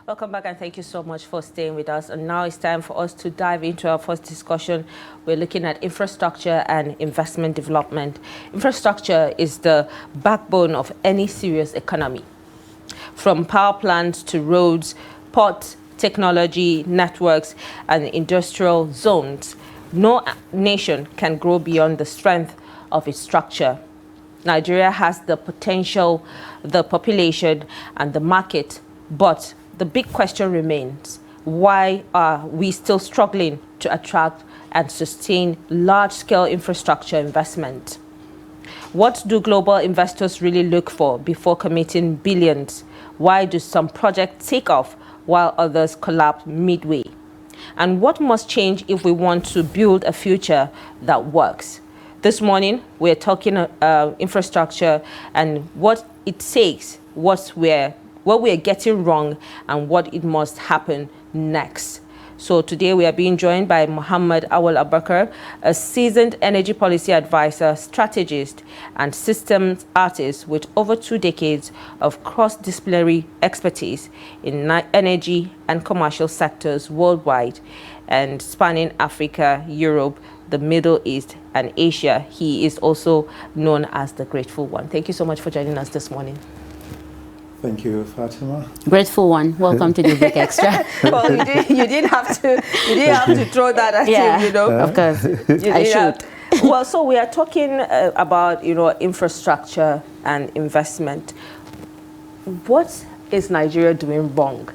Welcome back, and thank you so much for staying with us. And now it's time for us to dive into our first discussion. We're looking at infrastructure and investment development. Infrastructure is the backbone of any serious economy. From power plants to roads, ports, technology, networks, and industrial zones, no nation can grow beyond the strength of its structure. Nigeria has the potential, the population, and the market, but the big question remains: why are we still struggling to attract and sustain large-scale infrastructure investment? What do global investors really look for before committing billions? Why do some projects take off while others collapse midway? And what must change if we want to build a future that works? This morning, we're talking infrastructure and what it takes, what we're getting wrong, and what it must happen next. So today we are being joined by Muhammed Awwal-Abubakar, a seasoned energy policy advisor, strategist, and systems artist with over 2 decades of cross-disciplinary expertise in energy and commercial sectors worldwide and spanning Africa, Europe, the Middle East, and Asia. He is also known as the Grateful One. Thank you so much for joining us this morning. Thank you, Fatima. Grateful One. Welcome to Daybreak Extra. Well, you didn't have to throw that at him, you know. Of course. I should. Well, so we are talking about, infrastructure and investment. What is Nigeria doing wrong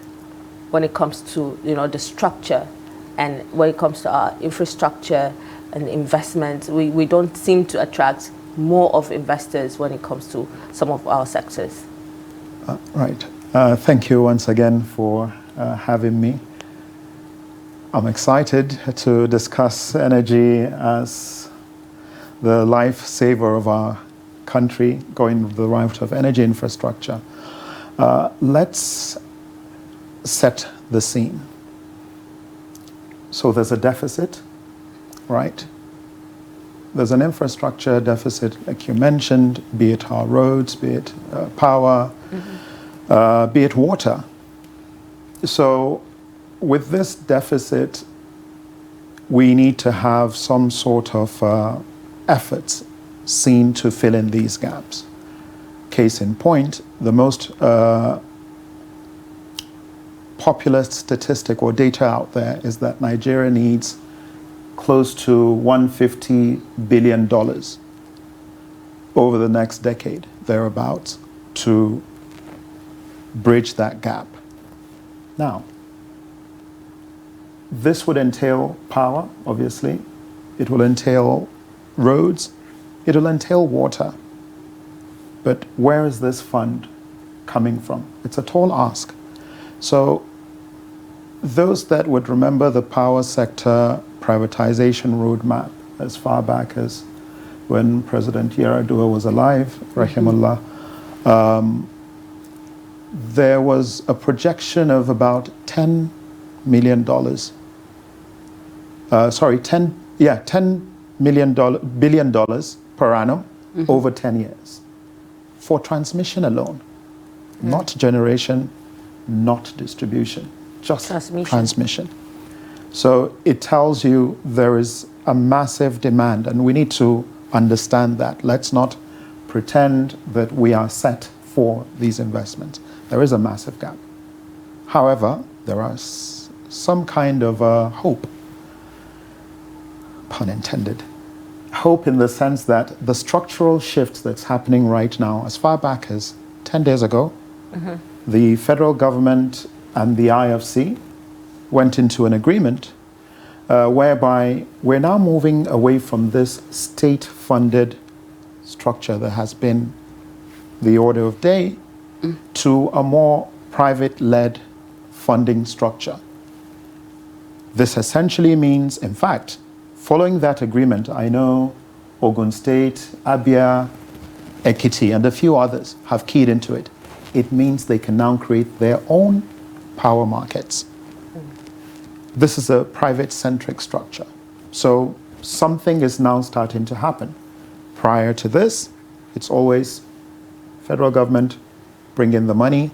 when it comes to, the structure, and when it comes to our infrastructure and investment? We don't seem to attract more of investors when it comes to some of our sectors. Right. Thank you once again for having me. I'm excited to discuss energy as the lifesaver of our country, going the route of energy infrastructure. Let's set the scene. So there's a deficit, right? There's an infrastructure deficit, like you mentioned, be it our roads, be it power, be it water. So with this deficit, we need to have some sort of efforts seen to fill in these gaps. Case in point, the most popular statistic or data out there is that Nigeria needs close to $150 billion over the next decade, thereabouts, to bridge that gap. Now, this would entail power, obviously. It will entail roads. It will entail water. But where is this fund coming from? It's a tall ask. So those that would remember the power sector privatization roadmap as far back as when President Yar'Adua was alive, rahimahullah, there was a projection of about $10 billion per annum over 10 years for transmission alone, not generation, not distribution, just transmission. So it tells you there is a massive demand, and we need to understand that. Let's not pretend that we are set for these investments. There is a massive gap. However, there are some kind of hope, pun intended. Hope in the sense that the structural shift that's happening right now, as far back as 10 days ago, the federal government and the IFC went into an agreement whereby we're now moving away from this state-funded structure that has been the order of day to a more private-led funding structure. This essentially means, in fact, following that agreement, I know Ogun State, Abia, Ekiti, and a few others have keyed into it. It means they can now create their own power markets. This is a private-centric structure. So something is now starting to happen. Prior to this, it's always federal government, bring in the money,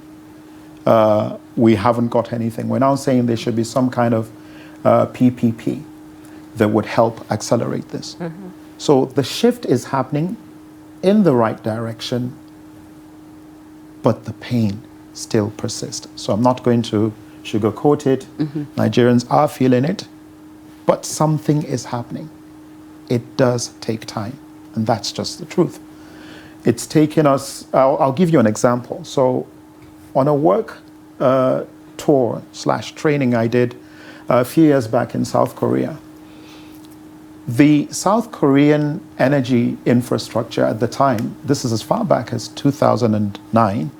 we haven't got anything. We're now saying there should be some kind of PPP that would help accelerate this. So the shift is happening in the right direction, but the pain still persists. So I'm not going to sugarcoat it. Nigerians are feeling it, but something is happening. It does take time, and that's just the truth. It's taken us, I'll give you an example. So on a work tour / training I did a few years back in South Korea, the South Korean energy infrastructure at the time, this is as far back as 2009,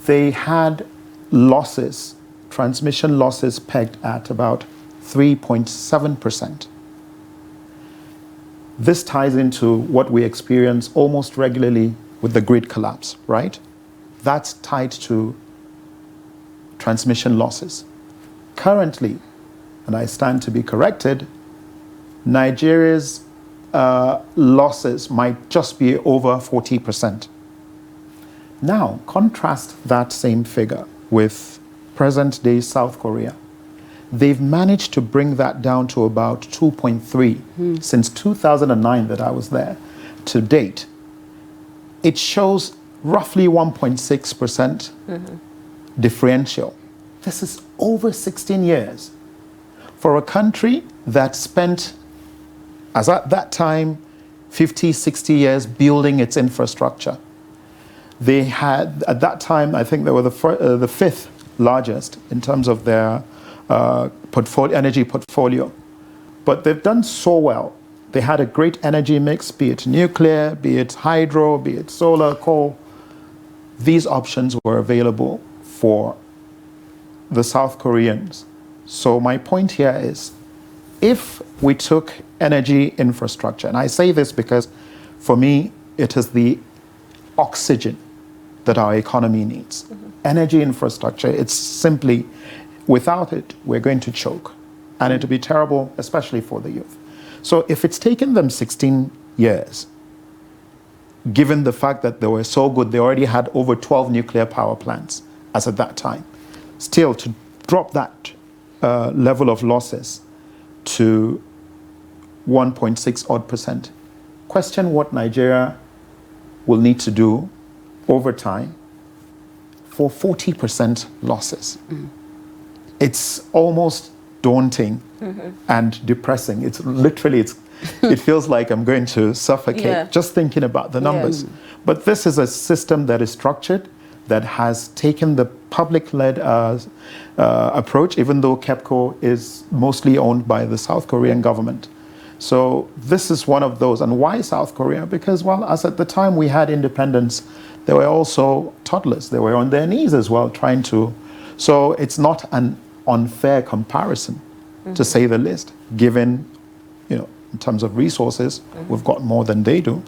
they had losses, transmission losses pegged at about 3.7%. This ties into what we experience almost regularly with the grid collapse, right? That's tied to transmission losses. Currently, and I stand to be corrected, Nigeria's losses might just be over 40%. Now, contrast that same figure with present-day South Korea. They've managed to bring that down to about 2.3 since 2009 that I was there to date. It shows roughly 1.6% differential. This is over 16 years. For a country that spent, as at that time, 50, 60 years building its infrastructure. They had, at that time, I think they were the fifth largest in terms of their energy portfolio. But they've done so well. They had a great energy mix, be it nuclear, be it hydro, be it solar, coal. These options were available for the South Koreans. So my point here is, if we took energy infrastructure, and I say this because for me, it is the oxygen that our economy needs. Energy infrastructure, it's simply, without it, we're going to choke. And it will be terrible, especially for the youth. So if it's taken them 16 years, given the fact that they were so good, they already had over 12 nuclear power plants as at that time, still to drop that level of losses to 1.6 odd %. Question what Nigeria will need to do over time for 40% losses. It's almost daunting and depressing. It's literally, it feels like I'm going to suffocate just thinking about the numbers. But this is a system that is structured, that has taken the public-led approach, even though KEPCO is mostly owned by the South Korean government. So this is one of those. And why South Korea? Because, well, as at the time we had independence, they were also toddlers. They were on their knees as well, trying to. So it's not an unfair comparison, to say the least, given, in terms of resources, we've got more than they do,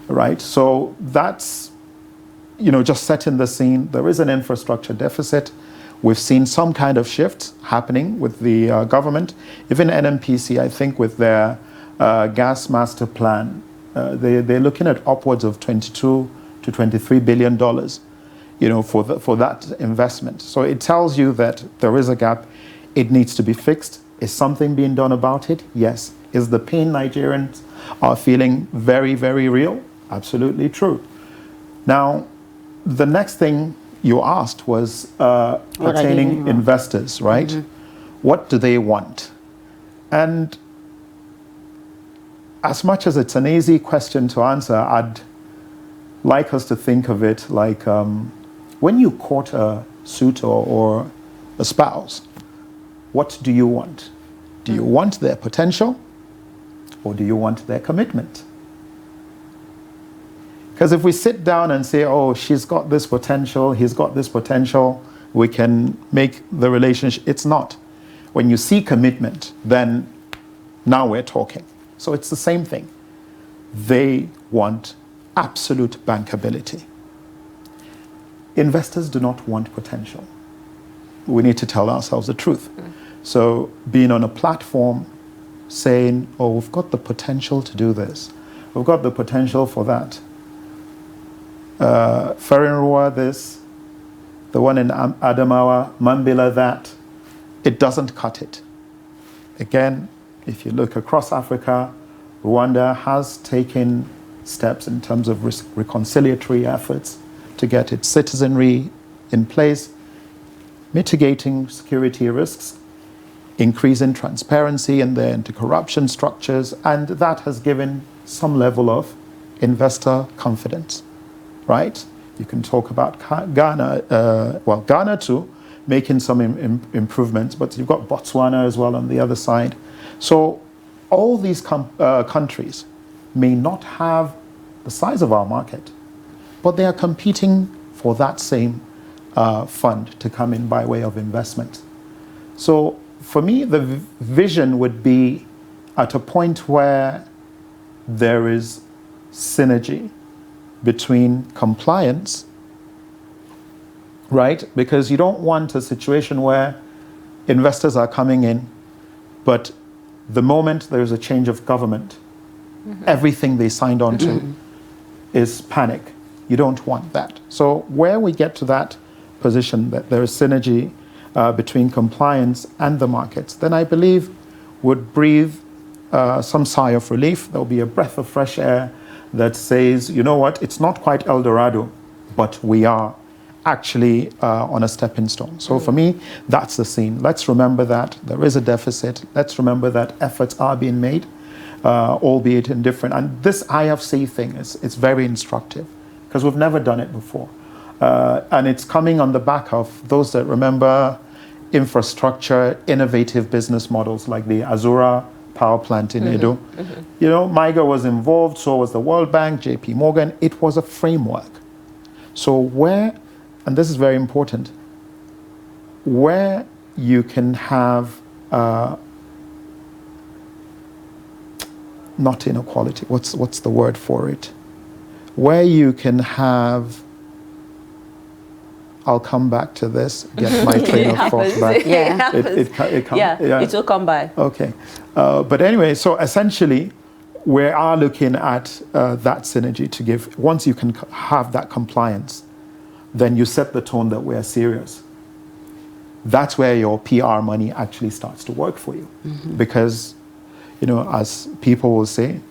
right? So that's, just setting the scene. There is an infrastructure deficit. We've seen some kind of shift happening with the government. Even NMPC, I think, with their gas master plan, they're looking at upwards of $22 to $23 billion, for that investment. So it tells you that there is a gap. It needs to be fixed. Is something being done about it? Yes. Is the pain Nigerians are feeling very, very real? Absolutely true. Now, the next thing you asked was pertaining investors, right? What do they want? And as much as it's an easy question to answer, I'd like us to think of it like when you court a suitor or a spouse, what do you want? Do you want their potential, or do you want their commitment? Because if we sit down and say, oh, she's got this potential, he's got this potential, we can make the relationship, it's not. When you see commitment, then now we're talking. So it's the same thing. They want absolute bankability. Investors do not want potential. We need to tell ourselves the truth. So being on a platform saying, oh, we've got the potential to do this, we've got the potential for that. Ferrinrua this, the one in Adamawa, Mambila, that it doesn't cut it. Again, if you look across Africa, Rwanda has taken steps in terms of reconciliatory efforts to get its citizenry in place, mitigating security risks, increasing transparency in their anti-corruption structures, and that has given some level of investor confidence, right? You can talk about Ghana, Ghana too, making some improvements, but you've got Botswana as well on the other side. So all these countries may not have the size of our market, but they are competing for that same fund to come in by way of investment. So for me, the vision would be at a point where there is synergy between compliance, right? Because you don't want a situation where investors are coming in, but the moment there's a change of government, everything they signed on to is panic. You don't want that. So where we get to that position that there is synergy between compliance and the markets, then I believe would breathe some sigh of relief. There'll be a breath of fresh air that says, you know what, it's not quite El Dorado, but we are actually on a stepping stone. So for me, that's the scene. Let's remember that there is a deficit. Let's remember that efforts are being made, albeit in different. And this IFC thing is very instructive because we've never done it before. And it's coming on the back of those that remember infrastructure, innovative business models like the Azura power plant in Edo. You know, MIGA was involved, so was the World Bank, JP Morgan. It was a framework. So where, and this is very important, where you can have not inequality, what's the word for it? Where you can have, I'll come back to this, get my train of thought back. Yeah. It will come by. Okay. But anyway, so essentially, we are looking at that synergy to give, once you can have that compliance, then you set the tone that we're serious. That's where your PR money actually starts to work for you. Because, you know, as people will say,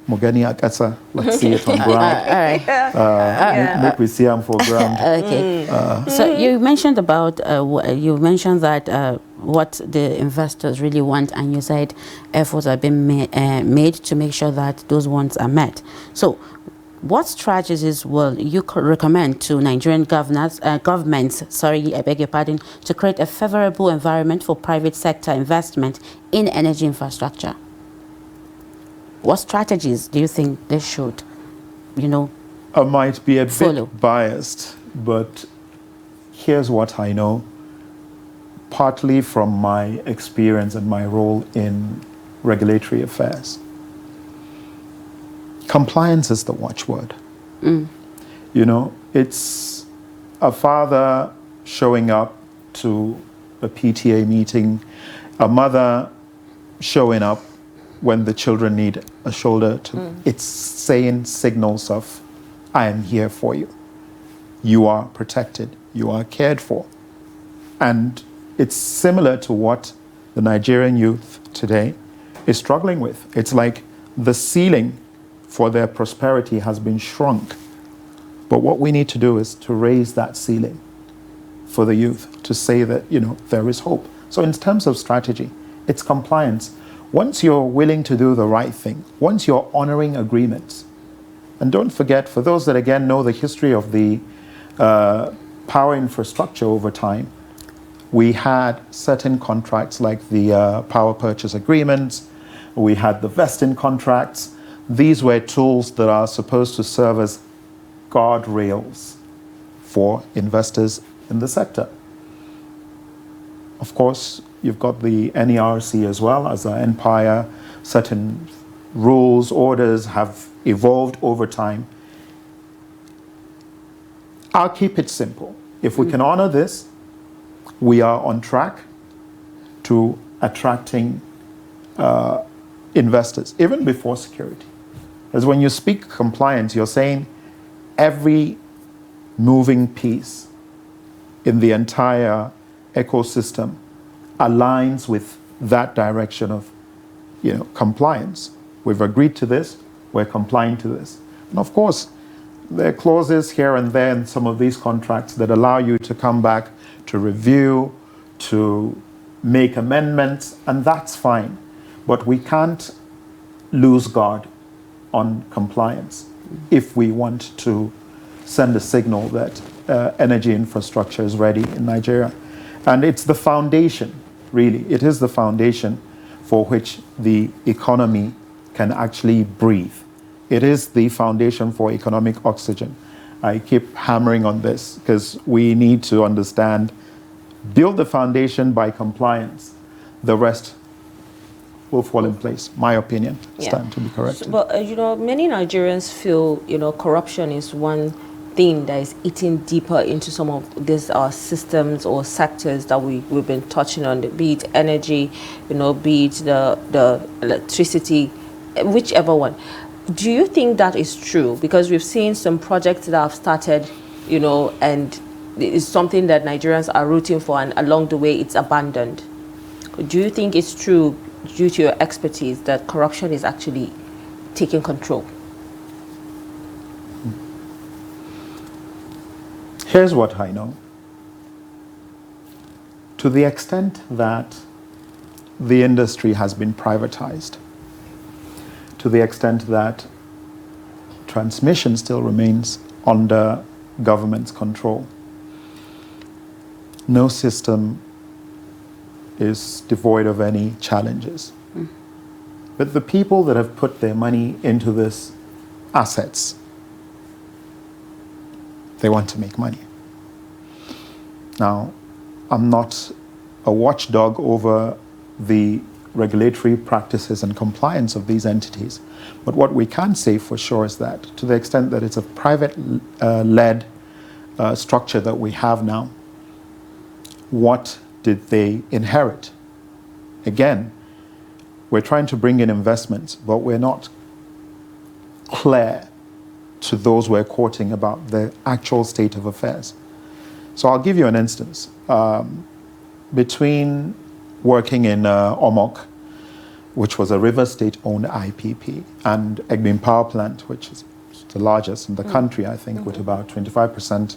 Mogeni Akasa, let's see it on ground. Make we see them for ground. Okay. So you mentioned about, you mentioned that what the investors really want, and you said efforts are being made to make sure that those wants are met. So what strategies will you recommend to Nigerian governments, I beg your pardon, to create a favorable environment for private sector investment in energy infrastructure? What strategies do you think they should, you know, I might be a follow? bit biased, but here's what I know, partly from my experience and my role in regulatory affairs. Compliance is the watchword. You know, it's a father showing up to a PTA meeting, a mother showing up when the children need a shoulder to, it's saying signals of, I am here for you. You are protected. You are cared for. And it's similar to what the Nigerian youth today is struggling with. It's like the ceiling for their prosperity has been shrunk. But what we need to do is to raise that ceiling for the youth, to say that, you know, there is hope. So in terms of strategy, it's compliance. Once you're willing to do the right thing, once you're honoring agreements, and don't forget, for those that again know the history of the power infrastructure over time, we had certain contracts like the power purchase agreements, we had the vesting contracts. These were tools that are supposed to serve as guardrails for investors in the sector. Of course, you've got the NERC as well as an empire. Certain rules, orders have evolved over time. I'll keep it simple. If we can honor this, we are on track to attracting investors, even before security. Because when you speak compliance, you're saying every moving piece in the entire ecosystem aligns with that direction of, compliance. We've agreed to this, we're complying to this. And of course, there are clauses here and there in some of these contracts that allow you to come back to review, to make amendments, and that's fine. But we can't lose guard on compliance if we want to send a signal that energy infrastructure is ready in Nigeria. And it's the foundation, really. It is the foundation for which the economy can actually breathe. It is the foundation for economic oxygen. I keep hammering on this because we need to understand, build the foundation by compliance. The rest will fall in place. My opinion. It's time to be corrected. But, many Nigerians feel, corruption is one thing that is eating deeper into some of these systems or sectors that we've been touching on, be it energy, be it the electricity, whichever one. Do you think that is true? Because we've seen some projects that have started, and it's something that Nigerians are rooting for, and along the way it's abandoned. Do you think it's true, due to your expertise, that corruption is actually taking control? Here's what I know. To the extent that the industry has been privatized, to the extent that transmission still remains under government's control, no system is devoid of any challenges. But the people that have put their money into these assets, they want to make money. Now, I'm not a watchdog over the regulatory practices and compliance of these entities, but what we can say for sure is that to the extent that it's a private-led structure that we have now, what did they inherit? Again, we're trying to bring in investments, but we're not clear to those we're quoting about the actual state of affairs. So I'll give you an instance. Between working in Omok, which was a River State-owned IPP, and Egbin Power Plant, which is the largest in the country, I think, with about 25%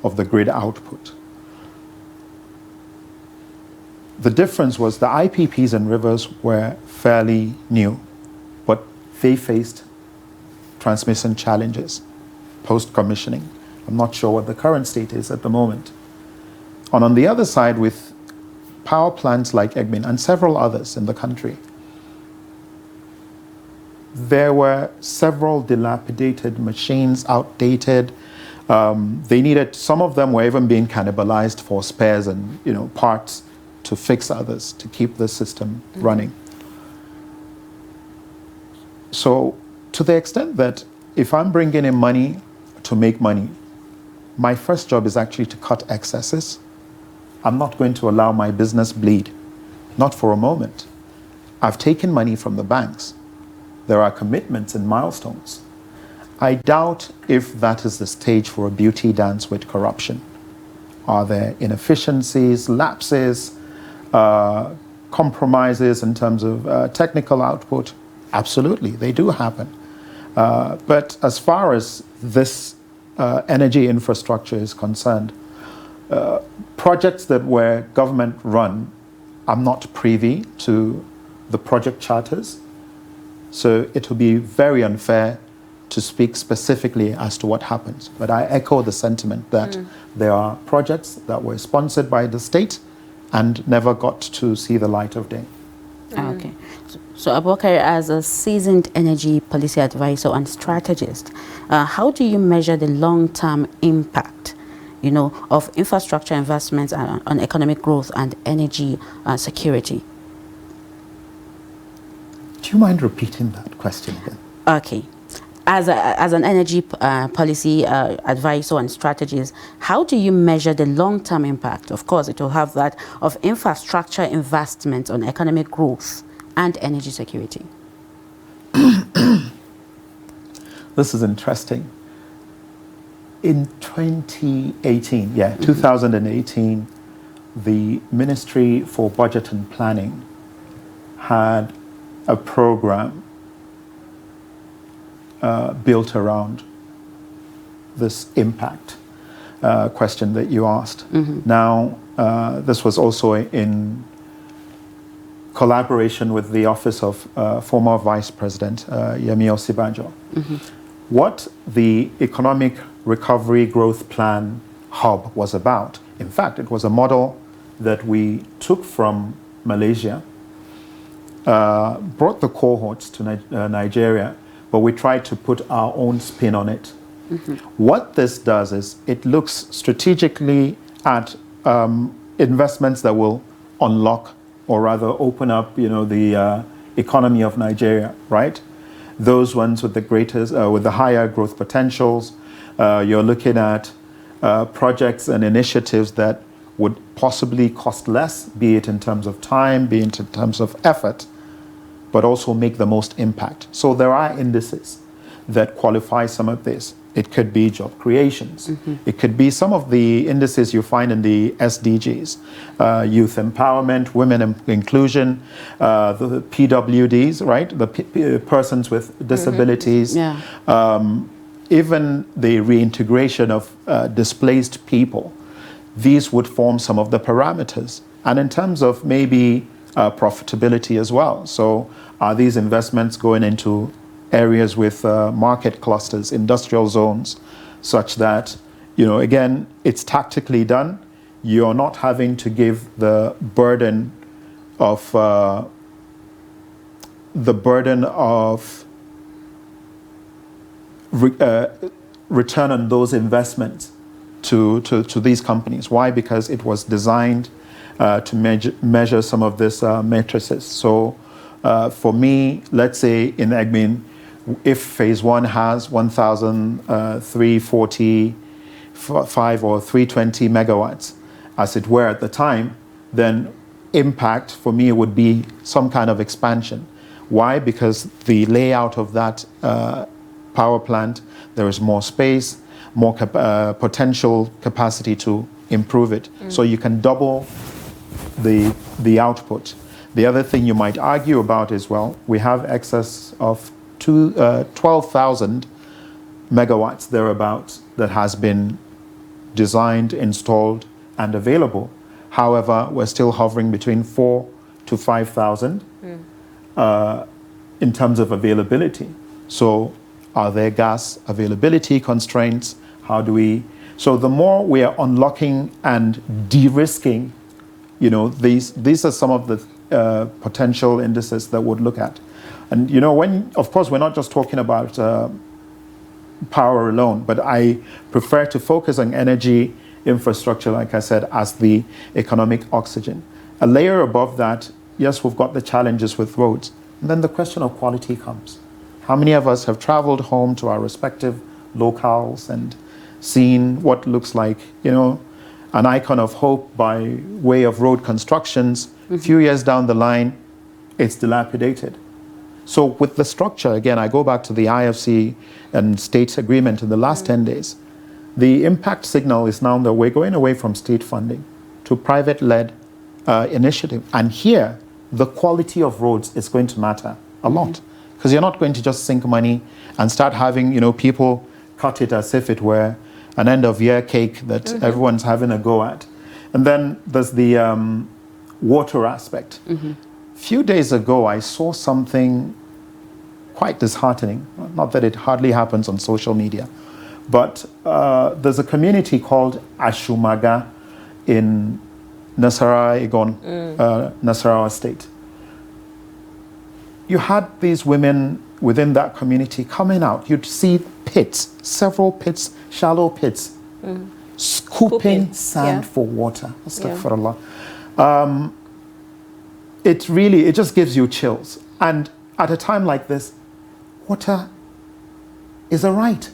of the grid output. The difference was the IPPs and rivers were fairly new, but they faced transmission challenges post-commissioning. I'm not sure what the current state is at the moment. And on the other side, with power plants like Egbin and several others in the country, there were several dilapidated machines, outdated. They needed, some of them were even being cannibalized for spares and parts to fix others, to keep the system running. So to the extent that if I'm bringing in money to make money, my first job is actually to cut excesses. I'm not going to allow my business bleed, not for a moment. I've taken money from the banks. There are commitments and milestones. I doubt if that is the stage for a beauty dance with corruption. Are there inefficiencies, lapses, compromises in terms of technical output? Absolutely, they do happen. But as far as this energy infrastructure is concerned, projects that were government run, I'm not privy to the project charters. So it will be very unfair to speak specifically as to what happens. But I echo the sentiment that there are projects that were sponsored by the state and never got to see the light of day. Okay. So Abubakar, as a seasoned energy policy advisor and strategist, how do you measure the long-term impact, of infrastructure investments on economic growth and energy security? Do you mind repeating that question again? Okay. As an energy policy advisor and strategist, how do you measure the long-term impact? Of course, it will have that of infrastructure investment on economic growth and energy security. This is interesting. In 2018, 2018, the Ministry for Budget and Planning had a program built around this impact question that you asked. Now, this was also in collaboration with the office of former Vice President Yemi Osinbajo. What the Economic Recovery Growth Plan Hub was about, in fact, it was a model that we took from Malaysia, brought the cohorts to Nigeria, but we tried to put our own spin on it. What this does is it looks strategically at investments that will unlock, or rather open up, the economy of Nigeria, right? Those ones with the greatest, with the higher growth potentials. You're looking at projects and initiatives that would possibly cost less, be it in terms of time, be it in terms of effort, but also make the most impact. So there are indices that qualify some of this. It could be job creations. It could be some of the indices you find in the SDGs, youth empowerment, women inclusion, the PWDs, right? The persons with disabilities. Even the reintegration of displaced people. These would form some of the parameters. And in terms of maybe profitability as well. So are these investments going into areas with market clusters, industrial zones, such that, again, it's tactically done. You're not having to give the burden of return on those investments to these companies. Why? Because it was designed to measure some of these matrices. So for me, let's say in Egbin, if phase one has 1,345 or 320 megawatts, as it were at the time, then impact for me would be some kind of expansion. Why? Because the layout of that power plant, there is more space, more potential capacity to improve it. So you can double the output. The other thing you might argue about is, well, we have excess of 12,000 megawatts thereabouts that has been designed, installed, and available. However, we're still hovering between 4,000 to 5,000 in terms of availability. So are there gas availability constraints? How do we... So the more we are unlocking and de-risking, these are some of the potential indices that would look at. And, of course, we're not just talking about power alone, but I prefer to focus on energy infrastructure, like I said, as the economic oxygen. A layer above that, yes, we've got the challenges with roads. And then the question of quality comes. How many of us have traveled home to our respective locales and seen what looks like, an icon of hope by way of road constructions? A few years down the line, it's dilapidated. So with the structure, again, I go back to the IFC and state agreement in the last 10 days. The impact signal is now that we're going away from state funding to private-led initiative. And here, the quality of roads is going to matter a lot. Because you're not going to just sink money and start having, people cut it as if it were an end-of-year cake that everyone's having a go at. And then there's the water aspect. Few days ago, I saw something quite disheartening. Not that it hardly happens on social media, but there's a community called Ashumaga in Nasarawa State. You had these women within that community coming out. You'd see pits, several pits, shallow pits, scooping sand for water. Astaghfirullah. It just gives you chills. And at a time like this, water is a right.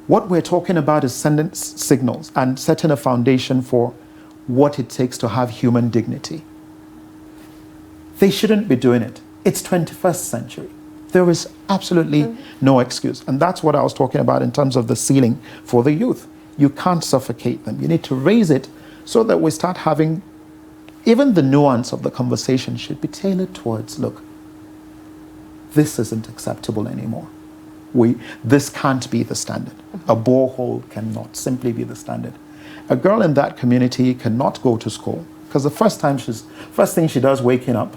What we're talking about is sending signals and setting a foundation for what it takes to have human dignity. They shouldn't be doing it. It's 21st century. There is absolutely no excuse. And that's what I was talking about in terms of the ceiling for the youth. You can't suffocate them. You need to raise it so that we start having, even the nuance of the conversation should be tailored towards, look, this isn't acceptable anymore. This can't be the standard. A borehole cannot simply be the standard. A girl in that community cannot go to school because the first thing she does waking up,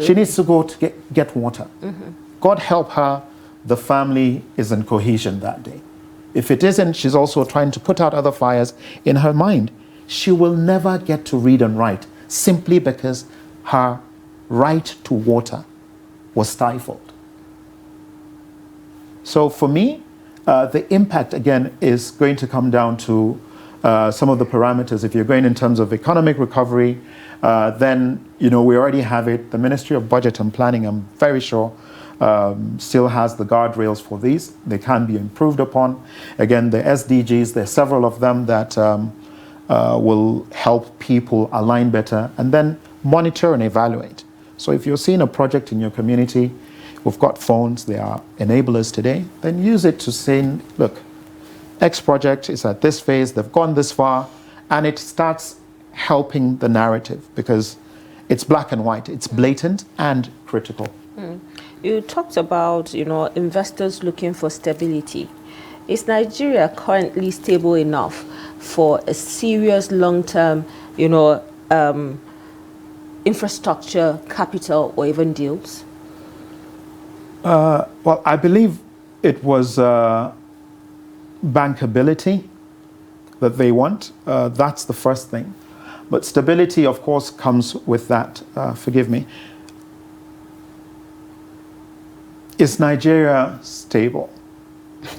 she needs to go to get water. God help her, the family is in cohesion that day. If it isn't, she's also trying to put out other fires in her mind. She will never get to read and write simply because her right to water was stifled. So for me, the impact, again, is going to come down to some of the parameters. If you're going in terms of economic recovery, then, we already have it. The Ministry of Budget and Planning, I'm very sure, still has the guardrails for these. They can be improved upon. Again, the SDGs, there are several of them that will help people align better and then monitor and evaluate. So if you're seeing a project in your community, we've got phones, they are enablers today, then use it to say, look, X project is at this phase, they've gone this far, and it starts helping the narrative because it's black and white, it's blatant and critical. You talked about, investors looking for stability. Is Nigeria currently stable enough for a serious long-term, infrastructure, capital, or even deals? Well, I believe it was bankability that they want. That's the first thing. But stability, of course, comes with that. Forgive me. Is Nigeria stable?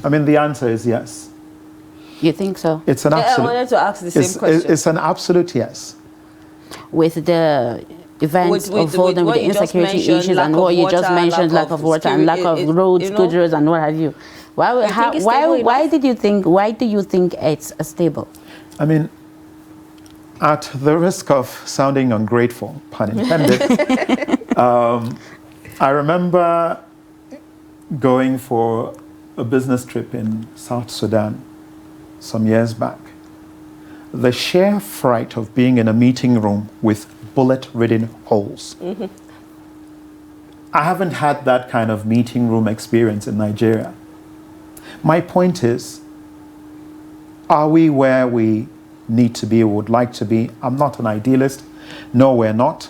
I mean, the answer is yes. You think so? It's an absolute. I wanted to ask the same question. It's an absolute yes. With the events unfolding with the insecurity issues and what you just mentioned, lack of water and lack of roads, good roads, and what have you. Why do you think it's stable? I mean, at the risk of sounding ungrateful, pun intended, I remember going for a business trip in South Sudan some years back. The sheer fright of being in a meeting room with bullet-ridden holes. I haven't had that kind of meeting room experience in Nigeria. My point is, are we where we need to be or would like to be? I'm not an idealist. No, we're not.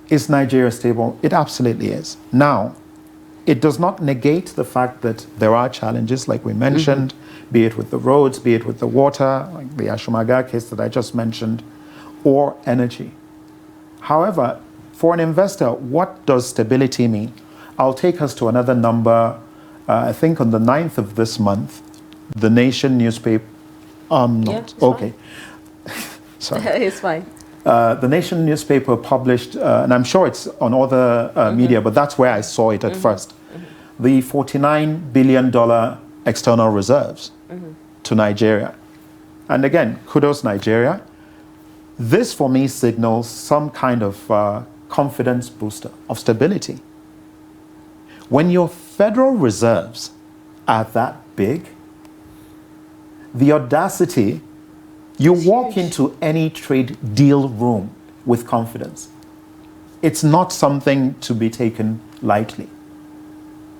Is Nigeria stable? It absolutely is. Now, it does not negate the fact that there are challenges, like we mentioned, be it with the roads, be it with the water, like the Ashumaga case that I just mentioned, or energy. However, for an investor, what does stability mean? I'll take us to another number. I think on the 9th of this month, the Nation newspaper, okay. Sorry. It's fine. The Nation newspaper published, and I'm sure it's on other media, but that's where I saw it at first, the $49 billion external reserves to Nigeria. And again, kudos Nigeria. This, for me, signals some kind of confidence booster of stability. When your federal reserves are that big, the audacity, you walk into any trade deal room with confidence. It's not something to be taken lightly.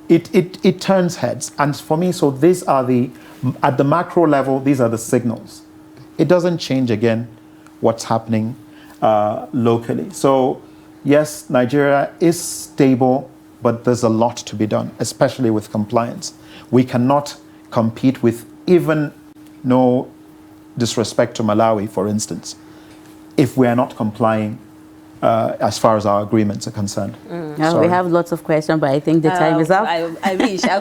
It turns heads. And for me, so these are at the macro level, these are the signals. It doesn't change, again, what's happening locally. So yes, Nigeria is stable, but there's a lot to be done, especially with compliance. We cannot compete with, even no disrespect to Malawi, for instance, if we are not complying as far as our agreements are concerned. We have lots of questions, but I think the time is up. I wish. I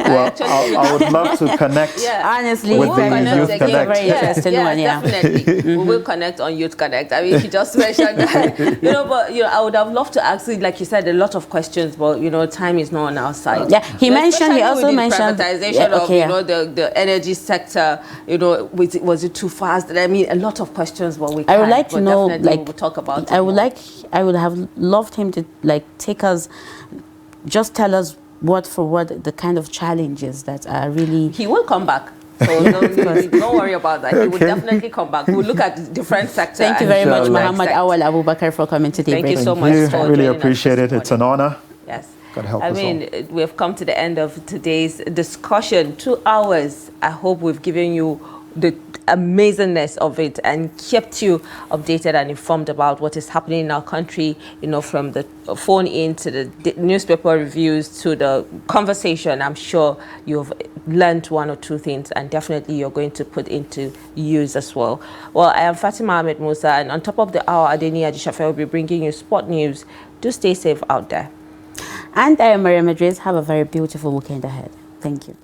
would love to connect. Honestly, with the Youth Connect. Very interesting one. Definitely. We will connect on Youth Connect. I mean, you just mentioned that. But I would have loved to ask you, like you said, a lot of questions, but time is not on our side. Yeah, he also mentioned privatization of the energy sector. Was it too fast? I mean, a lot of questions, but we. I would like to know, we'll talk about. I would have loved him to take us, just tell us what the kind of challenges that are really... He will come back. So don't worry about that. He will definitely come back. We'll look at different sectors. Thank you very much, Muhammed Awwal-Abubakar, for coming to Daybreak. Thank you so much. I really appreciate it. It's an honor. Yes. God help us all. We've come to the end of today's discussion. 2 hours. I hope we've given you the amazingness of it and kept you updated and informed about what is happening in our country, you know, from the phone in to the newspaper reviews to the conversation. I'm sure you've learned 1 or 2 things, and definitely you're going to put into use as well. Well, I am Fatima Ahmed Musa, and on top of the hour, Adeni Ajishafe will be bringing you sport news. Do stay safe out there. And I am Maryam Idris. Have a very beautiful weekend ahead. Thank you.